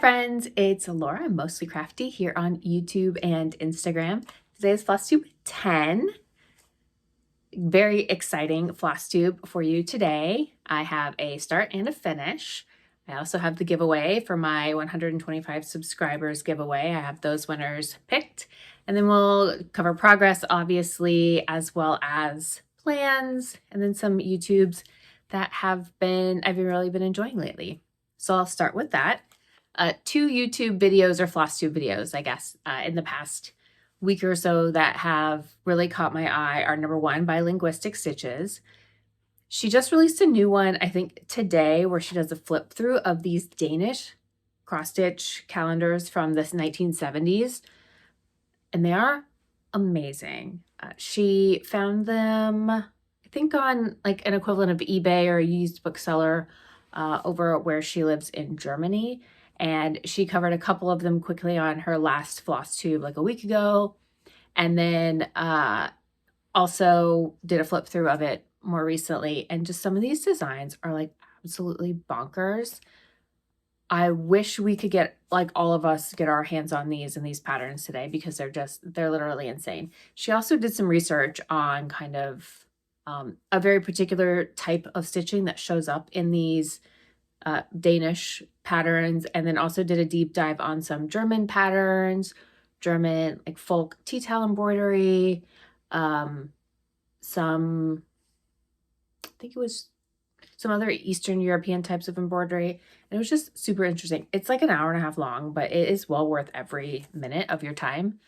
friends, it's Laura. I'm mostly crafty here on YouTube and Instagram. Today is Flosstube 10. Very exciting Flosstube for you today. I have a start and a finish. I also have the giveaway for my 125 subscribers giveaway. I have those winners picked, and then we'll cover progress, obviously, as well as plans, and then some YouTubes that I've really been enjoying lately. So I'll start with that. 2 YouTube videos or Flosstube videos, I guess, in the past week or so that have really caught my eye are number 1 by JEDxStitch. She just released a new one, I think today, where she does a flip through of these Danish cross-stitch calendars from the 1970s, and they are amazing. She found them, I think, on like an equivalent of eBay or a used bookseller over where she lives in Germany. And she covered a couple of them quickly on her last Flosstube like a week ago. And then also did a flip through of it more recently. And just some of these designs are like absolutely bonkers. I wish we could get, like, all of us get our hands on these and these patterns today, because they're literally insane. She also did some research on kind of a very particular type of stitching that shows up in these Danish patterns, and then also did a deep dive on some German patterns, German like folk tea-towel embroidery, some, I think it was some other Eastern European types of embroidery. And it was just super interesting. It's like an hour and a half long, but it is well worth every minute of your time.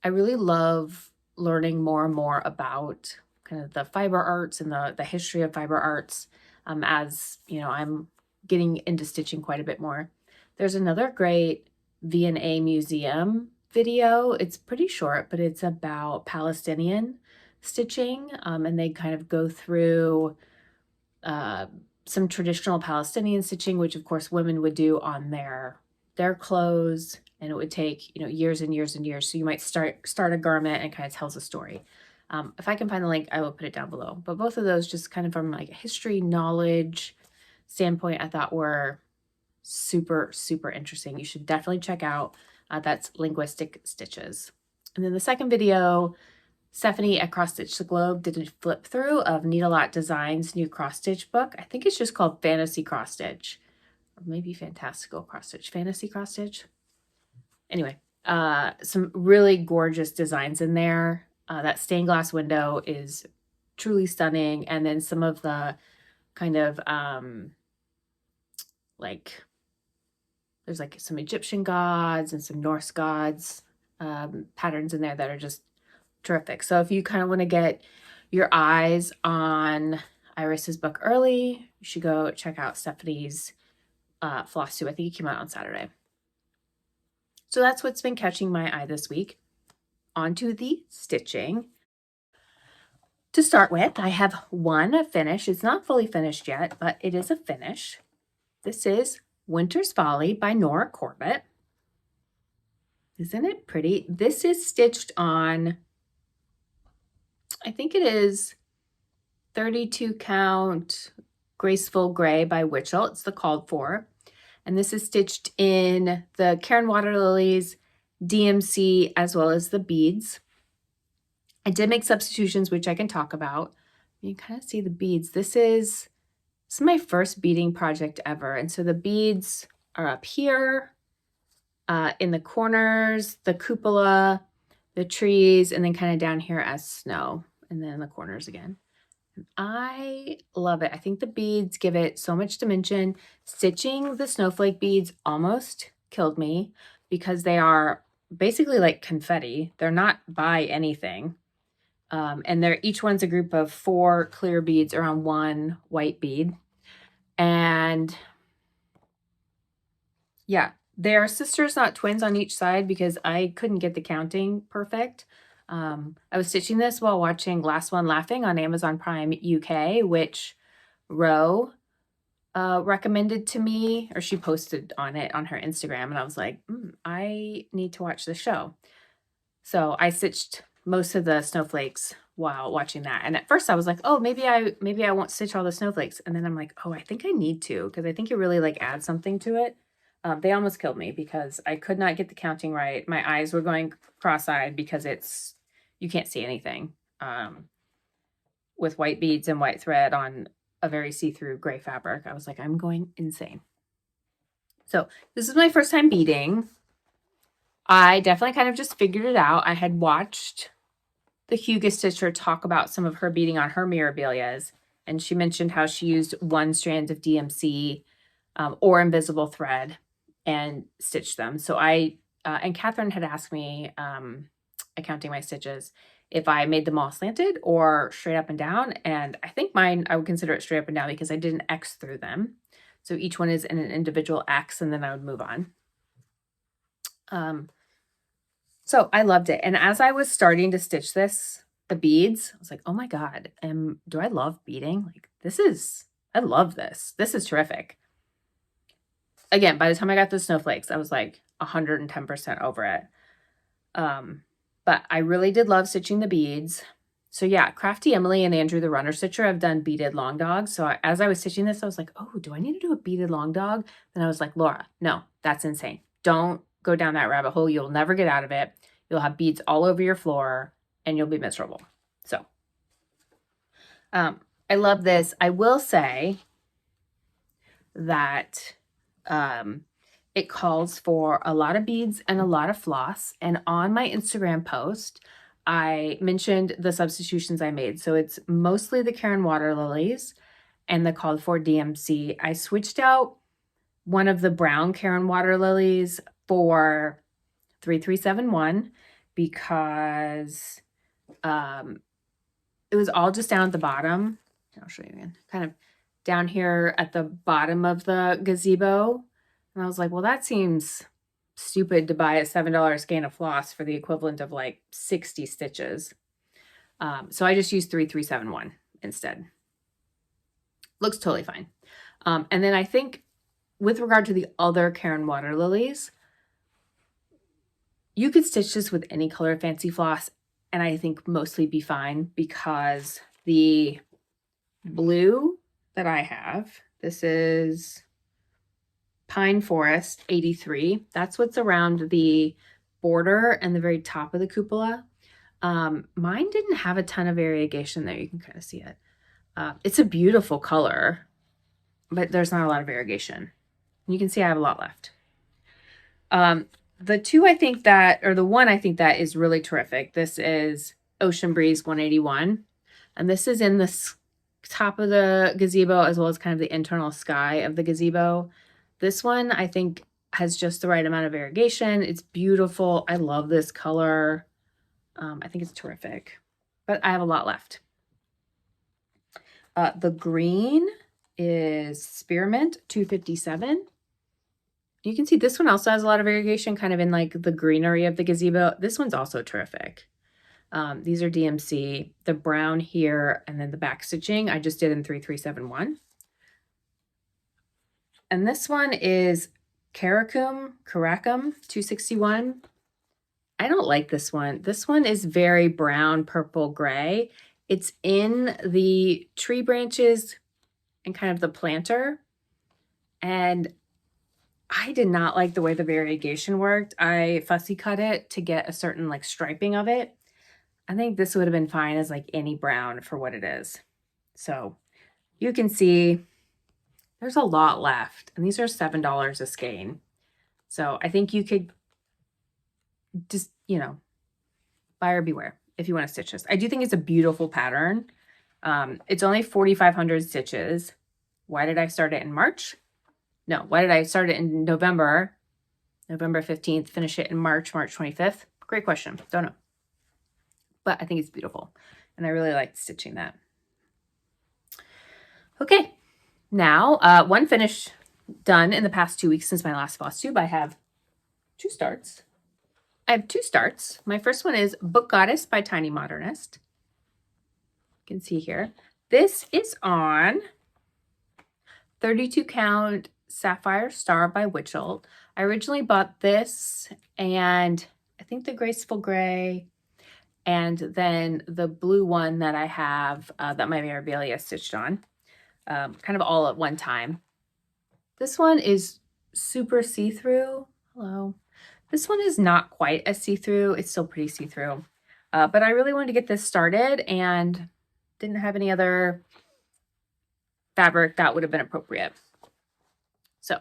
I really love learning more and more about kind of the fiber arts and the history of fiber arts, as you know, I'm getting into stitching quite a bit more. There's another great V&A museum video. It's pretty short, but it's about Palestinian stitching, and they kind of go through some traditional Palestinian stitching, which of course women would do on their clothes, and it would take, you know, years and years and years. So you might start a garment and kind of tells a story. If I can find the link, I will put it down below. But both of those, just kind of from like a history knowledge standpoint, I thought were super, super interesting. You should definitely check out. That's JEDxStitch. And then the second video, Stephanie at Cross Stitch the Globe did a flip through of Needle-Lot Designs' new cross stitch book. I think it's just called Fantasy Cross Stitch, or maybe Fantastical Cross Stitch, Fantasy Cross Stitch. Anyway, some really gorgeous designs in there. That stained glass window is truly stunning. And then some of the kind of like, there's like some Egyptian gods and some Norse gods patterns in there that are just terrific. So if you kind of want to get your eyes on Iris's book early, you should go check out Stephanie's Flosstube. I think it came out on Saturday. So that's what's been catching my eye this week. On to the stitching. To start with, I have one finish. It's not fully finished yet, but it is a finish. This is Winter's Folly by Nora Corbett. Isn't it pretty? This is stitched on, I think it is 32 count Graceful Gray by Witchell. It's the called for. And this is stitched in the Karen Water Lilies, DMC, as well as the beads. I did make substitutions, which I can talk about. You can kind of see the beads. This is my first beading project ever. And so the beads are up here in the corners, the cupola, the trees, and then kind of down here as snow, and then the corners again. And I love it. I think the beads give it so much dimension. Stitching the snowflake beads almost killed me because they are basically like confetti. They're not by anything. And each one's a group of 4 clear beads around 1 white bead. And yeah, they are sisters, not twins on each side, because I couldn't get the counting perfect. I was stitching this while watching Last One Laughing on Amazon Prime UK, which Ro recommended to me, or she posted on it on her Instagram, and I was like, I need to watch the show. So I stitched most of the snowflakes while watching that. And at first I was like, oh, maybe I won't stitch all the snowflakes. And then I'm like, oh, I think I need to, because I think it really like adds something to it. They almost killed me because I could not get the counting right. My eyes were going cross-eyed because you can't see anything with white beads and white thread on a very see-through gray fabric. I was like, I'm going insane. So this is my first time beading. I definitely kind of just figured it out. I had watched the Hugo Stitcher talk about some of her beading on her mirabilias, and she mentioned how she used one strand of DMC or invisible thread and stitched them. So and Catherine had asked me, counting my stitches, if I made them all slanted or straight up and down. And I think mine, I would consider it straight up and down because I did an X through them. So each one is in an individual X, and then I would move on. So I loved it. And as I was starting to stitch the beads, I was like, oh my God, do I love beading? Like I love this. This is terrific. Again, by the time I got the snowflakes, I was like 110% over it. But I really did love stitching the beads. So yeah, Crafty Emily and Andrew the Runner Stitcher have done beaded long dogs. So as I was stitching this, I was like, oh, do I need to do a beaded long dog? Then I was like, Laura, no, that's insane. Don't go down that rabbit hole. You'll never get out of it. You'll have beads all over your floor and you'll be miserable. So I love this. I will say that it calls for a lot of beads and a lot of floss. And on my Instagram post, I mentioned the substitutions I made. So it's mostly the Karen water lilies and the called for DMC. I switched out one of the brown Karen water lilies for 3371 because it was all just down at the bottom. I'll show you again. Kind of down here at the bottom of the gazebo. And I was like, well, that seems stupid to buy a $7 skein of floss for the equivalent of like 60 stitches. So I just used 3371 instead. Looks totally fine. And then I think with regard to the other Karen water lilies, you could stitch this with any color fancy floss and I think mostly be fine because the blue that I have, this is Pine Forest 83. That's what's around the border and the very top of the cupola. Mine didn't have a ton of variegation there. You can kind of see it. It's a beautiful color, but there's not a lot of variegation. You can see I have a lot left. The two I think that, or the one I think that is really terrific. This is Ocean Breeze 181. And this is in the top of the gazebo as well as kind of the internal sky of the gazebo. This one I think has just the right amount of variegation. It's beautiful. I love this color. I think it's terrific, but I have a lot left. The green is Spearmint 257. You can see this one also has a lot of variegation kind of in like the greenery of the gazebo. This one's also terrific. These are DMC, the brown here, and then the back stitching I just did in 3371. And this one is Caracum 261. I don't like this one. This one is very brown, purple, gray. It's in the tree branches and kind of the planter. And I did not like the way the variegation worked. I fussy cut it to get a certain like striping of it. I think this would have been fine as like any brown for what it is. So you can see there's a lot left. And these are $7 a skein. So I think you could just, you know, buyer beware if you want to stitch this. I do think it's a beautiful pattern. It's only 4,500 stitches. Why did I start it in March? No, why did I start it in November 15th, finish it in March 25th? Great question. Don't know. But I think it's beautiful. And I really liked stitching that. Okay. Now, one finish done in the past 2 weeks since my last Flosstube. I have two starts. My first one is Book Goddess by Tiny Modernist. You can see here. This is on 32 count Sapphire Star by Witchell. I originally bought this and I think the Graceful Gray and then the blue one that I have that my Mirabilia stitched on, kind of all at one time. This one is super see-through. Hello. This one is not quite as see-through. It's still pretty see-through. But I really wanted to get this started and didn't have any other fabric that would have been appropriate. So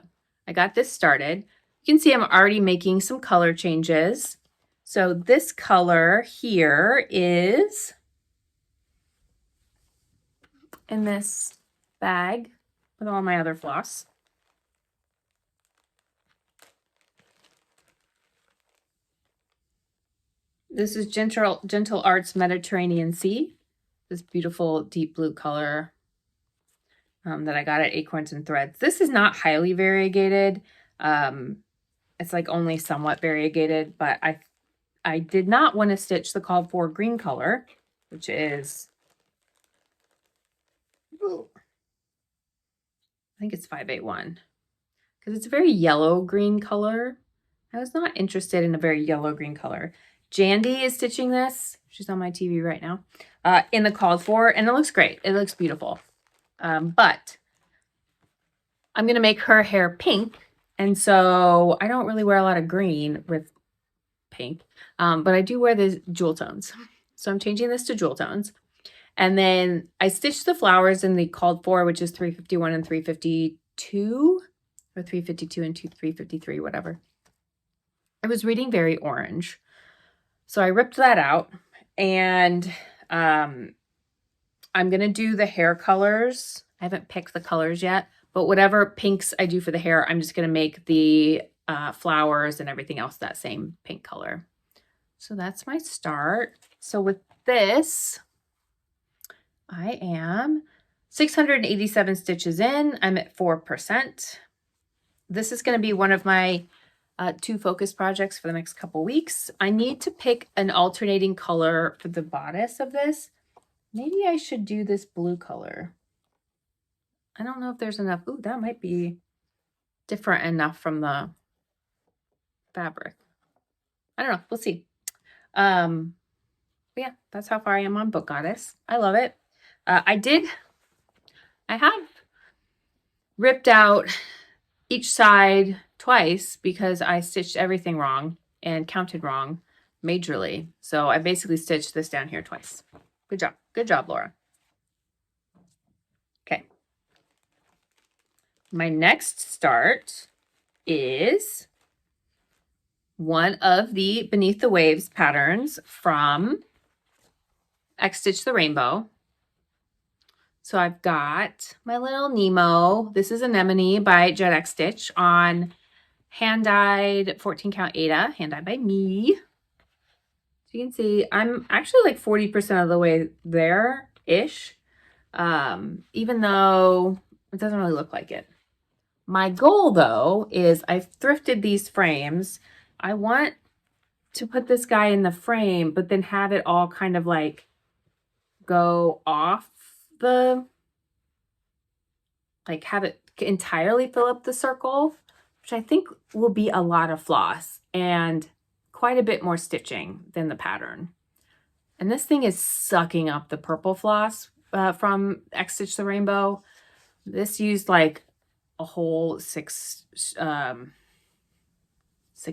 I got this started. You can see I'm already making some color changes. So this color here is in this bag with all my other floss. This is Gentle Arts Mediterranean Sea. This beautiful deep blue color that I got at Acorns and Threads. This is not highly variegated. It's like only somewhat variegated, but I did not want to stitch the called for green color, which is, I think it's 581, because it's a very yellow green color. I was not interested in a very yellow green color. Jandy is stitching this. She's on my TV right now, in the called for, and it looks great. It looks beautiful. But I'm going to make her hair pink. And so I don't really wear a lot of green with pink, but I do wear the jewel tones. So I'm changing this to jewel tones. And then I stitched the flowers in the called for, which is 351 and 352, or 352 and 353, whatever. I was reading very orange. So I ripped that out, and I'm going to do the hair colors. I haven't picked the colors yet, but whatever pinks I do for the hair, I'm just going to make the flowers and everything else that same pink color. So that's my start. So with this, I am 687 stitches in. I'm at 4%. This is going to be one of my 2 focus projects for the next couple weeks. I need to pick an alternating color for the bodice of this. Maybe I should do this blue color. I don't know if there's enough. Ooh, that might be different enough from the fabric. I don't know. We'll see. But yeah, that's how far I am on Book Goddess. I love it. I have ripped out each side twice because I stitched everything wrong and counted wrong majorly. So I basically stitched this down here twice. Good job. Good job, Laura. Okay. My next start is one of the Beneath the Waves patterns from Xstitch the Rainbow. So I've got my little Nemo. This is Anemone by JEDxStitch on hand-dyed 14 count Aida, hand-dyed by me. So you can see I'm actually like 40% of the way there-ish, even though it doesn't really look like it. My goal, though, is I've thrifted these frames. I want to put this guy in the frame, but then have it all kind of like go off the, like have it entirely fill up the circle, which I think will be a lot of floss and quite a bit more stitching than the pattern. And this thing is sucking up the purple floss from Xstitch the Rainbow. This used like a whole six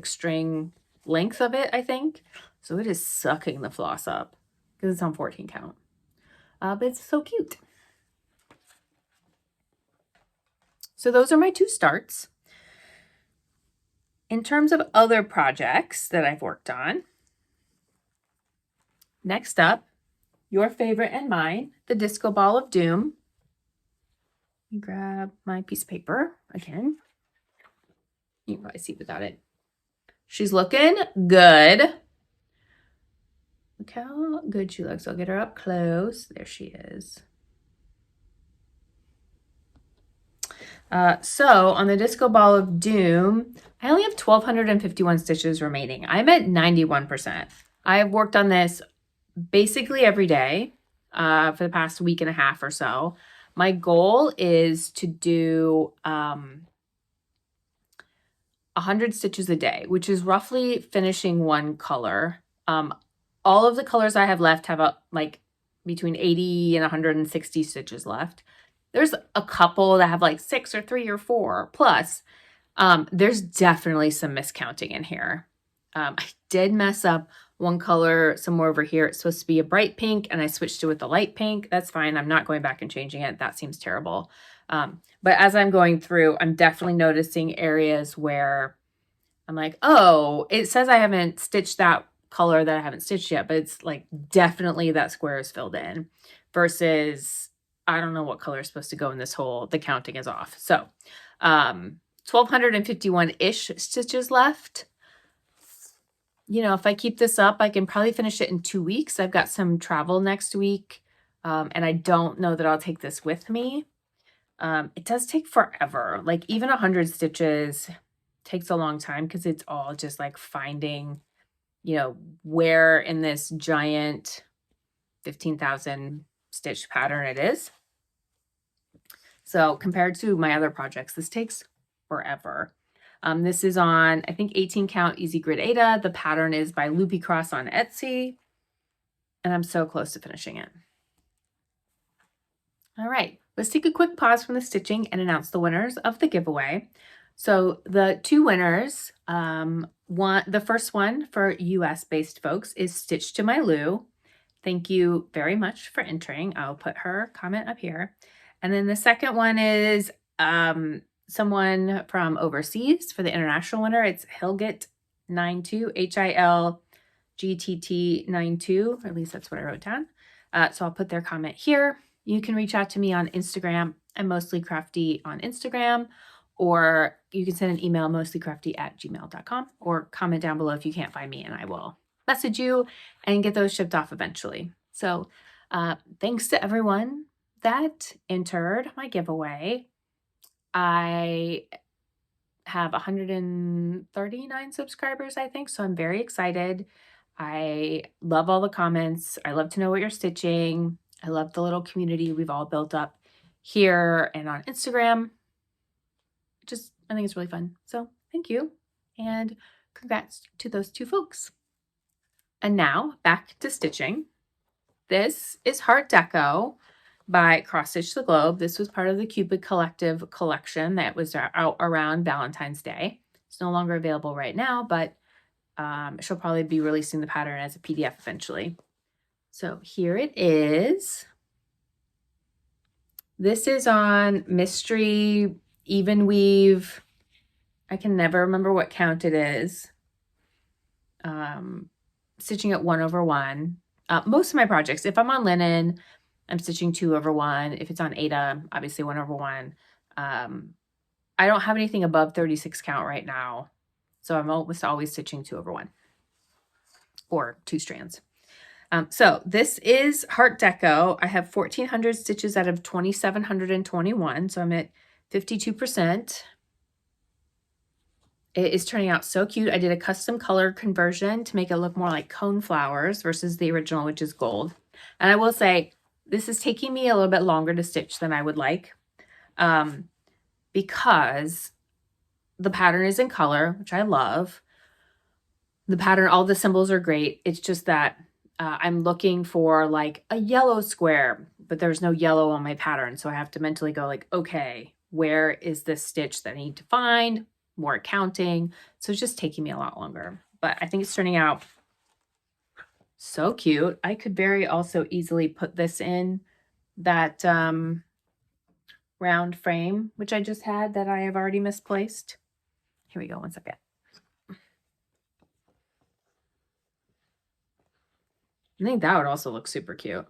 string length of it, I think. So it is sucking the floss up because it's on 14 count. But it's so cute. So those are my 2 starts. In terms of other projects that I've worked on, next up, your favorite and mine, the Disco Ball of Doom. Let me grab my piece of paper again. You can probably see without it. She's looking good. Look how good she looks. I'll get her up close. There she is. So on the Disco Ball of Doom, I only have 1,251 stitches remaining. I'm at 91%. I've worked on this basically every day for the past week and a half or so. My goal is to do 100 stitches a day, which is roughly finishing 1 color. All of the colors I have left have like between 80 and 160 stitches left. There's a couple that have like 6 or 3 or 4 plus, There's definitely some miscounting in here. I did mess up one color somewhere over here. It's supposed to be a bright pink, and I switched it with a light pink. That's fine. I'm not going back and changing it. That seems terrible. But as I'm going through, I'm definitely noticing areas where I'm like, oh, it says I haven't stitched that color that I haven't stitched yet, but it's like definitely that square is filled in versus I don't know what color is supposed to go in this hole. The counting is off. So 1,251-ish stitches left. You know, if I keep this up, I can probably finish it in 2 weeks. I've got some travel next week, and I don't know that I'll take this with me. It does take forever. Like even 100 stitches takes a long time because it's all just like finding, you know, where in this giant 15,000 stitch pattern it is. So compared to my other projects, this takes forever. This is on, I think, 18 count Easy Grid Ada. The pattern is by Loopycross on Etsy. And I'm so close to finishing it. All right, let's take a quick pause from the stitching and announce the winners of the giveaway. So the two winners, the first one for US-based folks is Stitch to My Lou. Thank you very much for entering. I'll put her comment up here. And then the second one is someone from overseas. For the international winner, it's Hilgett92, HILGTT92, or at least that's what I wrote down. So I'll put their comment here. You can reach out to me on Instagram. I'm Mostly Crafty on Instagram, or you can send an email, mostlycrafty@gmail.com, or comment down below if you can't find me, and I will message you and get those shipped off eventually. So thanks to everyone that entered my giveaway. I have 139 subscribers, I think, so I'm very excited. I love all the comments. I love to know what you're stitching. I love the little community we've all built up here and on Instagram. I think it's really fun. So thank you, and congrats to those two folks. And now back to stitching. This is Heart Deco by Cross Stitch the Globe. This was part of the Cupid Collective collection that was out around Valentine's Day. It's no longer available right now, but she'll probably be releasing the pattern as a PDF eventually. So here it is. This is on Mystery Even Weave. I can never remember what count it is. Stitching at 1/1. Most of my projects, if I'm on linen, I'm stitching 2/1. If it's on Ada, obviously 1/1. I don't have anything above 36 count right now, so I'm almost always stitching 2/1 or 2 strands. So this is Heart Deco. I have 1,400 stitches out of 2,721, so I'm at 52%. It is turning out so cute. I did a custom color conversion to make it look more like cone flowers versus the original, which is gold. And I will say, this is taking me a little bit longer to stitch than I would like, because the pattern is in color, which I love. The pattern, all the symbols are great. It's just that I'm looking for like a yellow square, but there's no yellow on my pattern. So I have to mentally go like, okay, where is this stitch that I need to find? More counting. So it's just taking me a lot longer, but I think it's turning out so cute. I could very also easily put this in that round frame, which I just had that I have already misplaced. Here we go. One second. I think that would also look super cute.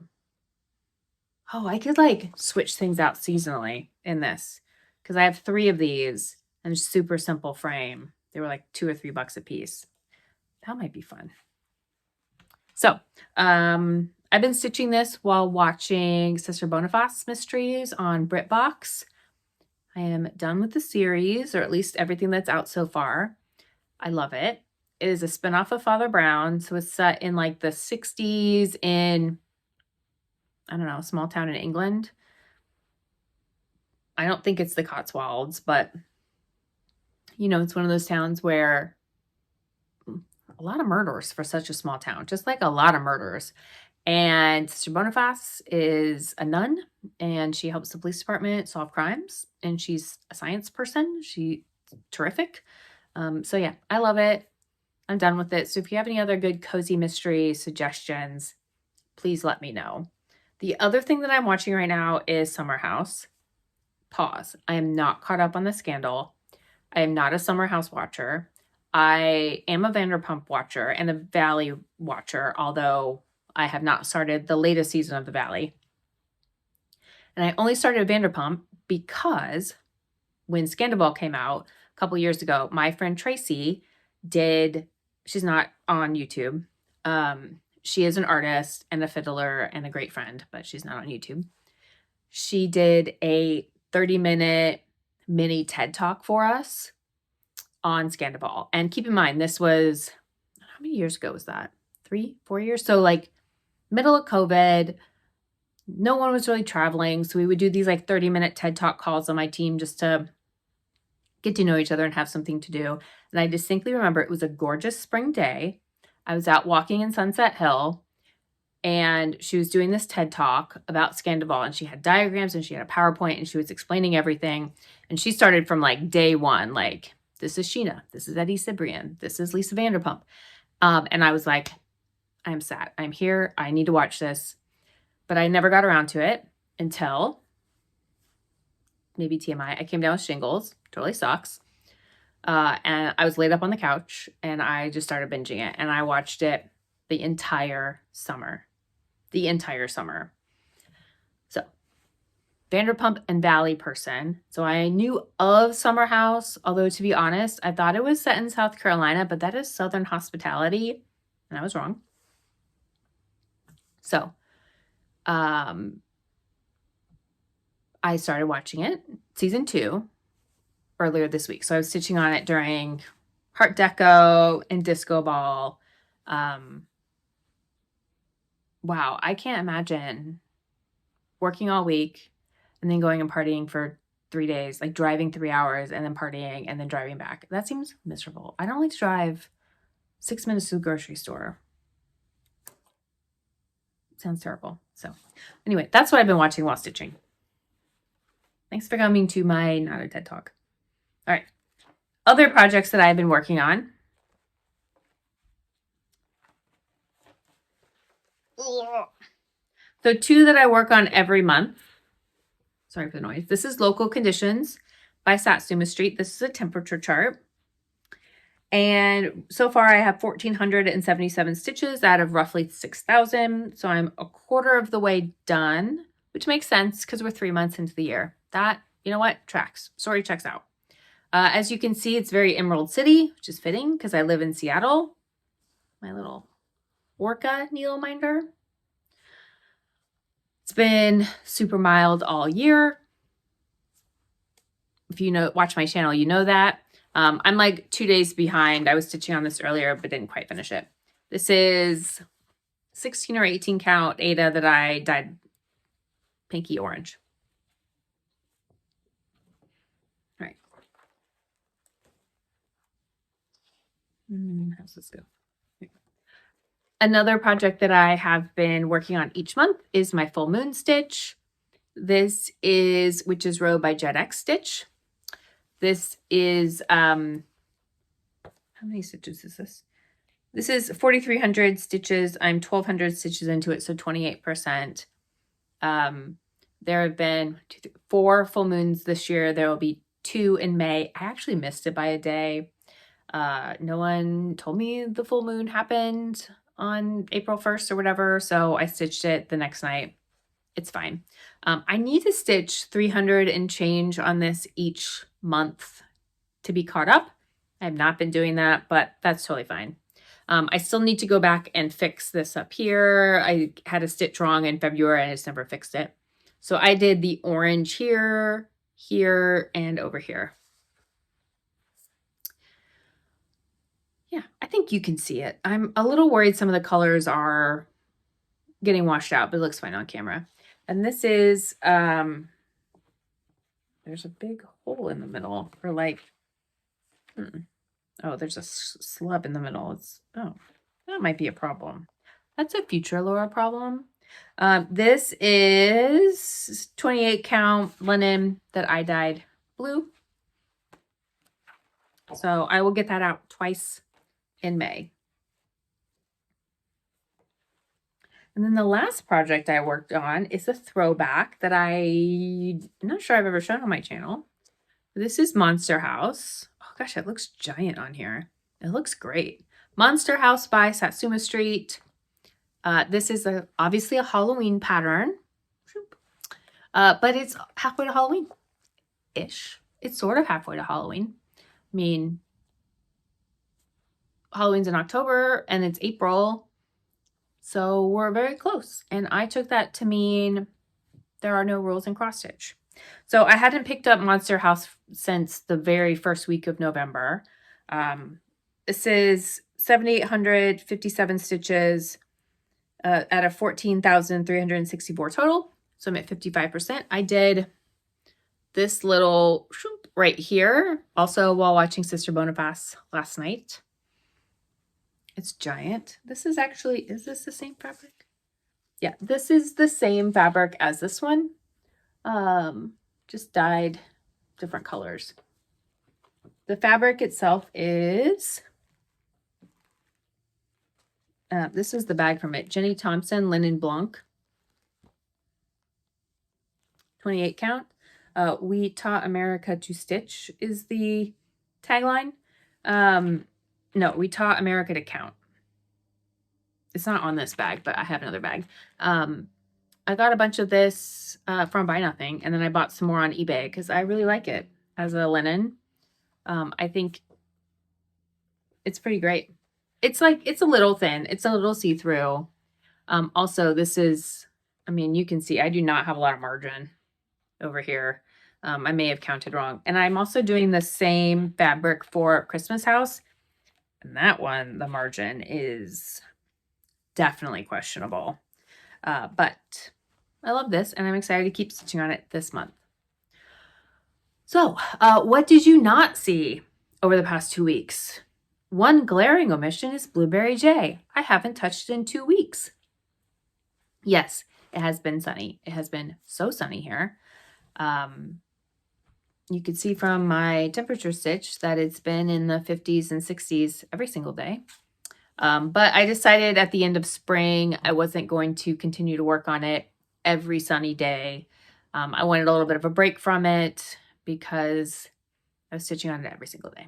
Oh, I could like switch things out seasonally in this because I have 3 of these and super simple frame. They were like $2 or $3 a piece. That might be fun. So I've been stitching this while watching Sister Boniface mysteries on Britbox. I am done with the series, or at least everything that's out so far. I love it. It is a spinoff of Father Brown. So it's set in like the 60s in, I don't know, a small town in England. I don't think it's the Cotswolds, but you know, it's one of those towns where a lot of murders for such a small town, just like a lot of murders. And Sister Boniface is a nun, and she helps the police department solve crimes. And she's a science person. She's terrific. So yeah, I love it. I'm done with it. So if you have any other good cozy mystery suggestions, please let me know. The other thing that I'm watching right now is Summer House. Pause. I am not caught up on the scandal. I am not a Summer House watcher. I am a Vanderpump watcher and a Valley watcher, although I have not started the latest season of the Valley. And I only started Vanderpump because when Scandal came out a couple years ago, my friend Tracy she's not on YouTube. She is an artist and a fiddler and a great friend, but she's not on YouTube. She did a 30-minute mini TED Talk for us on Scandal. And keep in mind, this was, how many years ago was that? 3, 4 years? So like middle of COVID, no one was really traveling. So we would do these like 30-minute TED Talk calls on my team just to get to know each other and have something to do. And I distinctly remember it was a gorgeous spring day. I was out walking in Sunset Hill and she was doing this TED Talk about Scandal, and she had diagrams and she had a PowerPoint and she was explaining everything. And she started from like day one, like, this is Sheena, this is Eddie Cibrian, this is Lisa Vanderpump. And I was like, I'm sad. I'm here. I need to watch this. But I never got around to it until maybe TMI. I came down with shingles. Totally sucks. And I was laid up on the couch and I just started binging it. And I watched it the entire summer. So Vanderpump and Valley person. So I knew of Summer House, although to be honest, I thought it was set in South Carolina, but that is Southern hospitality. And I was wrong. So I started watching it, season 2, earlier this week. So I was stitching on it during Heart Deco and Disco Ball. Wow, I can't imagine working all week and then going and partying for 3 days, like driving 3 hours and then partying and then driving back. That seems miserable. I don't like to drive 6 minutes to the grocery store. Sounds terrible. So anyway, that's what I've been watching while stitching. Thanks for coming to my not a TED Talk. All right. Other projects that I've been working on. So 2 that I work on every month. Sorry for the noise. This is Local Conditions by Satsuma Street. This is a temperature chart. And so far I have 1,477 stitches out of roughly 6,000. So I'm a quarter of the way done, which makes sense because we're 3 months into the year. That, you know what, tracks. Story checks out. As you can see, it's very Emerald City, which is fitting because I live in Seattle. My little Orca needle minder. It's been super mild all year. If you watch my channel, you know that. I'm like 2 days behind. I was stitching on this earlier, but didn't quite finish it. This is 16 or 18 count Ada that I dyed pinky orange. All right. How's this go? Another project that I have been working on each month is my full moon stitch. This is Witch's Row by JEDxStitch. This is, how many stitches is this? This is 4,300 stitches. I'm 1,200 stitches into it, so 28%. There have been 4 full moons this year. There will be 2 in May. I actually missed it by a day. No one told me the full moon happened on April 1st or whatever, so I stitched it the next night. It's fine. I need to stitch 300 and change on this each month to be caught up. I have not been doing that, but that's totally fine. I still need to go back and fix this up here. I had a stitch wrong in February and I just never fixed it. So I did the orange here, here, and over here. Yeah, I think you can see it. I'm a little worried some of the colors are getting washed out, but it looks fine on camera. And this is, there's a big hole in the middle, or like, oh, there's a slub in the middle. Oh, that might be a problem. That's a future Laura problem. This is 28 count linen that I dyed blue. So I will get that out twice in May. And then the last project I worked on is a throwback that I'm not sure I've ever shown on my channel. This is Monster House. Oh gosh, it looks giant on here. It looks great. Monster House by Satsuma Street. This is obviously a Halloween pattern, but it's halfway to Halloween-ish. It's sort of halfway to Halloween. I mean, Halloween's in October and it's April, so we're very close. And I took that to mean there are no rules in cross stitch. So I hadn't picked up Monster House since the very first week of November. This is 7,857 stitches at a 14,364 total. So I'm at 55%. I did this little shoop right here also while watching Sister Boniface last night. It's giant. This is actually, is this the same fabric? Yeah, this is the same fabric as this one. Just dyed different colors. The fabric itself is, this is the bag from it. Jenny Thompson Linen Blanc. 28 count. We taught America to stitch is the tagline. No, we taught America to count. It's not on this bag, but I have another bag. I got a bunch of this from Buy Nothing, and then I bought some more on eBay because I really like it as a linen. I think it's pretty great. It's like, it's a little thin. It's a little see-through. Also, this is, I mean, you can see I do not have a lot of margin over here. I may have counted wrong. And I'm also doing the same fabric for Christmas House. And that one, the margin is definitely questionable. But I love this and I'm excited to keep stitching on it this month. So what did you not see over the past 2 weeks? One glaring omission is Blueberry J. I haven't touched it in 2 weeks. Yes, it has been sunny. It has been so sunny here. You can see from my temperature stitch that it's been in the 50s and 60s every single day. But I decided at the end of spring, I wasn't going to continue to work on it every sunny day. I wanted a little bit of a break from it because I was stitching on it every single day.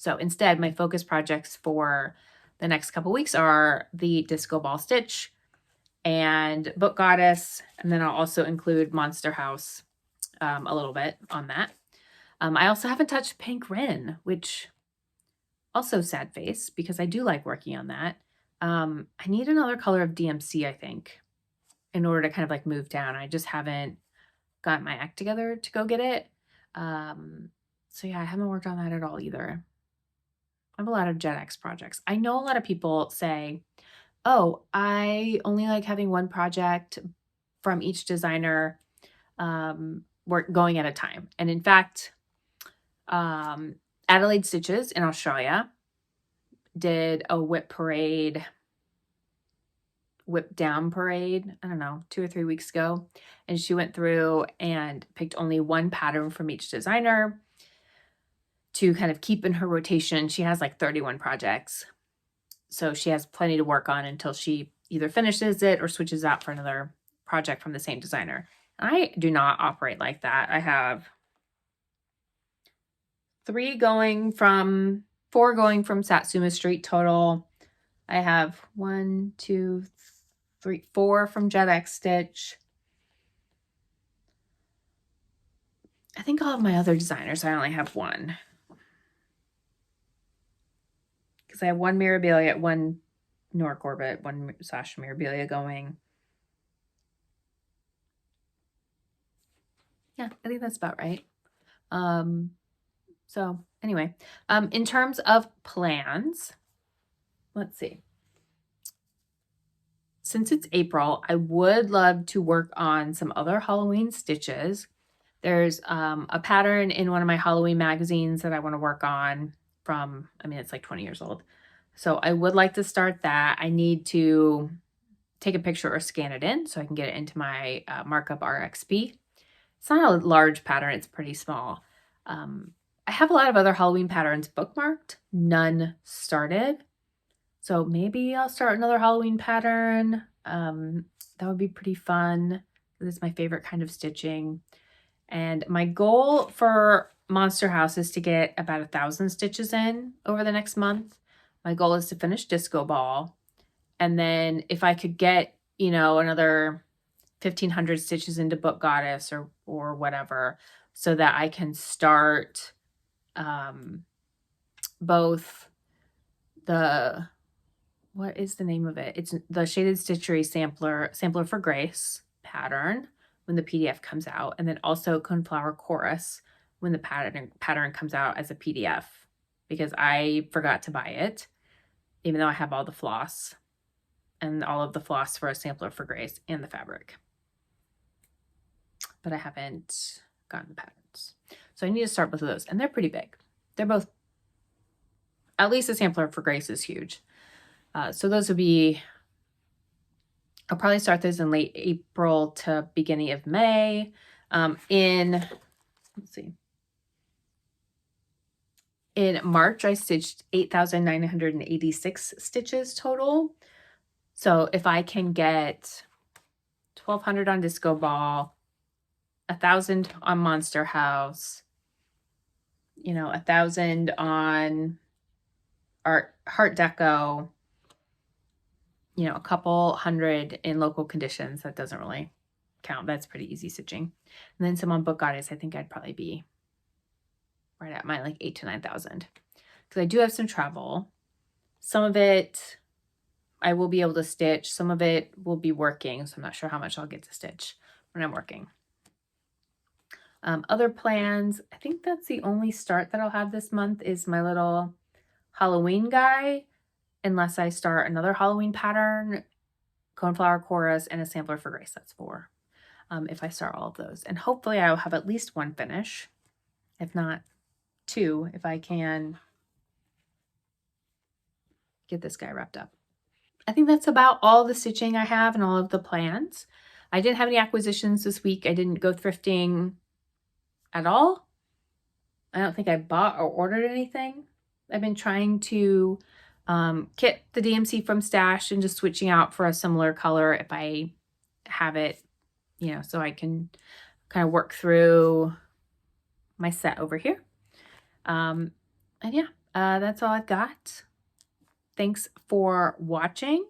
So instead, my focus projects for the next couple weeks are the Disco Ball Stitch and Book Goddess. And then I'll also include Monster House a little bit on that. I also haven't touched Pink Wren, which also sad face because I do like working on that. I need another color of DMC, I think, in order to kind of like move down. I just haven't got my act together to go get it. So yeah, I haven't worked on that at all either. I have a lot of JEDx projects. I know a lot of people say, oh, I only like having one project from each designer work going at a time. And in fact, Adelaide Stitches in Australia did a whip down parade, I don't know, 2 or 3 weeks ago. And she went through and picked only one pattern from each designer to kind of keep in her rotation. She has like 31 projects. So she has plenty to work on until she either finishes it or switches out for another project from the same designer. I do not operate like that. I have 4 going from Satsuma Street total. I have 1, 2, 3, 4 from JEDxStitch. I think all of my other designers, I only have 1. Because I have 1 Mirabilia, 1 Nora Corbett, 1 Sasha Mirabilia going. Yeah, I think that's about right. So anyway, in terms of plans, let's see. Since it's April, I would love to work on some other Halloween stitches. There's a pattern in one of my Halloween magazines that I want to work on from, I mean, it's like 20 years old. So I would like to start that. I need to take a picture or scan it in so I can get it into my markup RXP. It's not a large pattern. It's pretty small. I have a lot of other Halloween patterns bookmarked, none started. So maybe I'll start another Halloween pattern. That would be pretty fun. This is my favorite kind of stitching. And my goal for Monster House is to get about 1,000 stitches in over the next month. My goal is to finish Disco Ball. And then if I could get, you know, another 1,500 stitches into Book Goddess or whatever, so that I can start both the, what is the name of it? It's the Shaded Stitchery Sampler for Grace pattern when the PDF comes out, and then also Coneflower Chorus when the pattern comes out as a PDF, because I forgot to buy it, even though I have all the floss and all of the floss for a Sampler for Grace and the fabric. But I haven't gotten the patterns. So I need to start both of those, and they're pretty big. They're both, at least the Sampler for Grace is huge. So those would be, I'll probably start those in late April to beginning of May. Let's see. In March, I stitched 8,986 stitches total. So if I can get 1,200 on Disco Ball, 1,000 on Monster House, you know, 1,000 on Art Deco, you know, a couple hundred in Local Conditions, that doesn't really count. That's pretty easy stitching. And then some on Book Goddess, I think I'd probably be right at my like 8,000 to 9,000. Because I do have some travel. Some of it I will be able to stitch. Some of it will be working. So I'm not sure how much I'll get to stitch when I'm working. Other plans, I think that's the only start that I'll have this month is my little Halloween guy, unless I start another Halloween pattern, Coneflower Chorus, and a Sampler for Grace. That's 4. If I start all of those. And hopefully I'll have at least 1 finish, if not 2, if I can get this guy wrapped up. I think that's about all the stitching I have and all of the plans. I didn't have any acquisitions this week. I didn't go thrifting at all. I don't think I bought or ordered anything. I've been trying to get the DMC from Stash and just switching out for a similar color if I have it, you know, so I can kind of work through my set over here. And yeah, that's all I've got. Thanks for watching.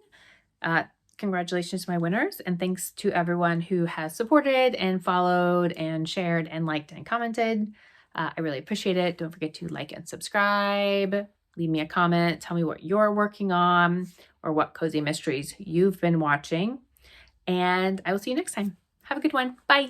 Congratulations to my winners, and thanks to everyone who has supported and followed and shared and liked and commented. I really appreciate it. Don't forget to like and subscribe. Leave me a comment. Tell me what you're working on or what cozy mysteries you've been watching. And I will see you next time. Have a good one. Bye.